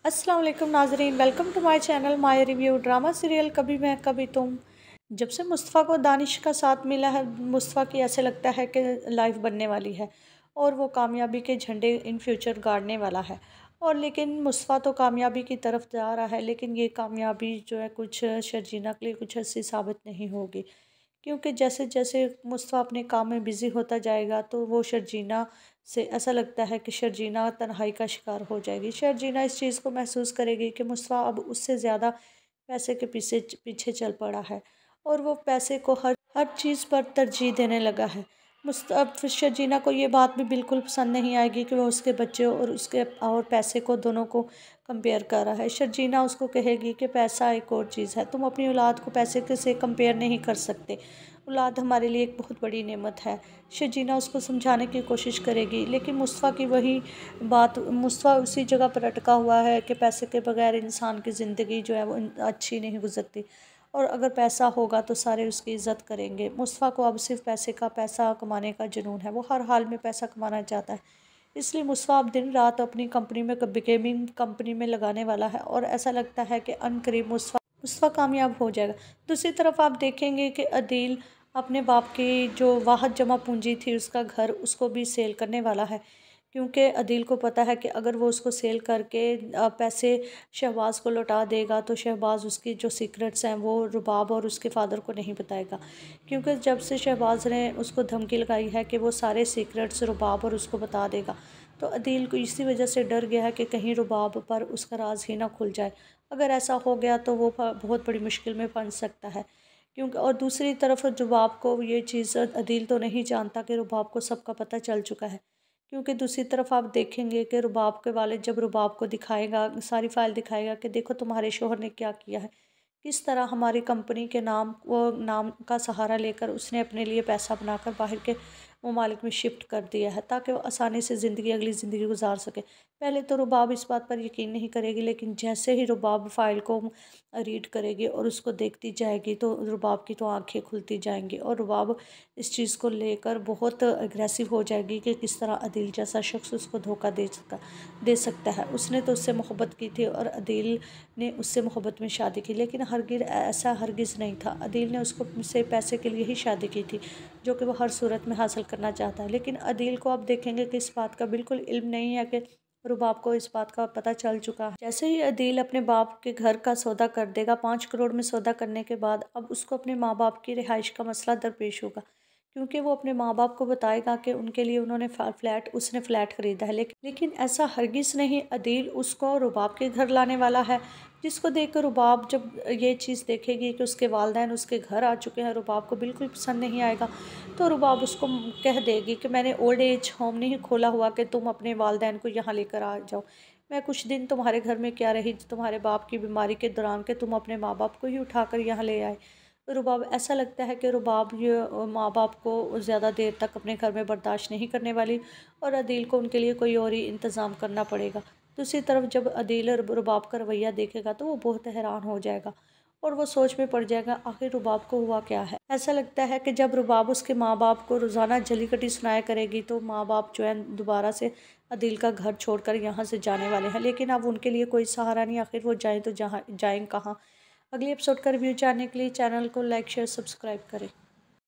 अस्सलाम वालेकुम नाजरीन, welcome to my channel my review. Drama serial कभी मैं कभी तुम। जब से मुस्तफ़ा को दानिश का साथ मिला है, मुस्तफ़ा की ऐसे लगता है कि लाइफ बनने वाली है और वो कामयाबी के झंडे इन फ्यूचर गाड़ने वाला है। और लेकिन मुस्तफ़ा तो कामयाबी की तरफ जा रहा है, लेकिन ये कामयाबी जो है कुछ शर्जीना के लिए कुछ ऐसी साबित नहीं होगी, क्योंकि जैसे जैसे मुस्तफ़ा अपने काम में बिज़ी होता जाएगा तो वो शर्जीना से ऐसा लगता है कि शर्जीना तन्हाई का शिकार हो जाएगी। शर्जीना इस चीज़ को महसूस करेगी कि मुस्तफ़ा अब उससे ज़्यादा पैसे के पीछे पीछे चल पड़ा है और वो पैसे को हर हर चीज़ पर तरजीह देने लगा है। अब फिर शर्जीना को ये बात भी बिल्कुल पसंद नहीं आएगी कि वो उसके बच्चे और उसके और पैसे को दोनों को कंपेयर कर रहा है। शर्जीना उसको कहेगी कि पैसा एक और चीज़ है, तुम अपनी औलाद को पैसे के से कंपेयर नहीं कर सकते। औलाद हमारे लिए एक बहुत बड़ी नेमत है। शर्जीना उसको समझाने की कोशिश करेगी, लेकिन मुस्तफ़ा की वही बात, मुस्तफ़ा उसी जगह पर अटका हुआ है कि पैसे के बगैर इंसान की ज़िंदगी जो है वो अच्छी नहीं गुजरती और अगर पैसा होगा तो सारे उसकी इज़्ज़त करेंगे। मुस्तफ़ा को अब सिर्फ पैसा कमाने का जुनून है, वो हर हाल में पैसा कमाना चाहता है। इसलिए मुस्तफ़ा अब दिन रात अपनी कंपनी में गेमिंग कंपनी में लगाने वाला है और ऐसा लगता है कि अनकरीब मुस्तफ़ा कामयाब हो जाएगा। दूसरी तरफ आप देखेंगे कि अदील अपने बाप की जो वाहद जमा पूंजी थी, उसका घर, उसको भी सेल करने वाला है, क्योंकि अदील को पता है कि अगर वो उसको सेल करके पैसे शहबाज को लौटा देगा तो शहबाज उसकी जो सीक्रेट्स हैं वो रुबाब और उसके फादर को नहीं बताएगा, क्योंकि जब से शहबाज ने उसको धमकी लगाई है कि वो सारे सीक्रेट्स रुबाब और उसको बता देगा, तो अदील को इसी वजह से डर गया है कि कहीं रुबाब पर उसका राज ही ना खुल जाए। अगर ऐसा हो गया तो वो बहुत बड़ी मुश्किल में फंस सकता है, क्योंकि और दूसरी तरफ रुबाब को ये चीज़ अदील तो नहीं जानता कि रुबाब को सबका पता चल चुका है, क्योंकि दूसरी तरफ आप देखेंगे कि रुबाब के वालिद जब रुबाब को दिखाएगा, सारी फाइल दिखाएगा कि देखो तुम्हारे शोहर ने क्या किया है, किस तरह हमारी कंपनी के नाम का सहारा लेकर उसने अपने लिए पैसा बनाकर बाहर के ममालिक में शिफ्ट कर दिया है ताकि वो आसानी से अगली ज़िंदगी गुजार सके। पहले तो रुबाब इस बात पर यकीन नहीं करेगी, लेकिन जैसे ही रुबाब फ़ाइल को रीड करेगी और उसको देखती जाएगी तो रुबाब की तो आंखें खुलती जाएंगी और रुबाब इस चीज़ को लेकर बहुत अग्रेसिव हो जाएगी कि किस तरह अदील जैसा शख्स उसको धोखा दे सकता है। उसने तो उससे मोहब्बत की थी और अदील ने उससे मोहब्बत में शादी की, लेकिन हरगिज़ नहीं था। अदील ने उसको से पैसे के लिए ही शादी की थी, जो कि वो हर सूरत में हासिल करना चाहता है। लेकिन अदील को आप देखेंगे कि इस बात का बिल्कुल इल्म नहीं है कि रुबाब को इस बात का पता चल चुका है। जैसे ही अदील अपने बाप के घर का सौदा कर देगा, 5 करोड़ में सौदा करने के बाद अब उसको अपने माँ बाप की रिहाइश का मसला दरपेश होगा, क्योंकि वो अपने माँ बाप को बताएगा कि उनके लिए उसने फ्लैट ख़रीदा है। लेकिन ऐसा हरगिज़ नहीं, अदील उसको रुबाब के घर लाने वाला है, जिसको देखकर रुबाब जब ये चीज़ देखेगी कि उसके वालिदैन उसके घर आ चुके हैं, रुबाब को बिल्कुल पसंद नहीं आएगा। तो रुबाब उसको कह देगी कि मैंने ओल्ड एज होम नहीं खोला हुआ कि तुम अपने वालिदैन को यहाँ लेकर आ जाओ। मैं कुछ दिन तुम्हारे घर में क्या रही तुम्हारे बाप की बीमारी के दौरान कि तुम अपने माँ बाप को ही उठाकर यहाँ ले आए। रुबाब ऐसा लगता है कि रुबाब ये माँ बाप को ज़्यादा देर तक अपने घर में बर्दाश्त नहीं करने वाली और अदील को उनके लिए कोई और ही इंतज़ाम करना पड़ेगा। दूसरी तरफ जब अदील रुबाब का रवैया देखेगा तो वो बहुत हैरान हो जाएगा और वो सोच में पड़ जाएगा आखिर रुबाब को हुआ क्या है। ऐसा लगता है कि जब रुबाब उसके माँ बाप को रोज़ाना जली कटी सुनाया करेगी तो माँ बाप जो है दोबारा से अदील का घर छोड़कर यहाँ से जाने वाले हैं, लेकिन अब उनके लिए कोई सहारा नहीं। आखिर वो जाएँ तो जहाँ जाएँ कहाँ। अगले एपिसोड का रिव्यू जानने के लिए चैनल को लाइक शेयर सब्सक्राइब करें।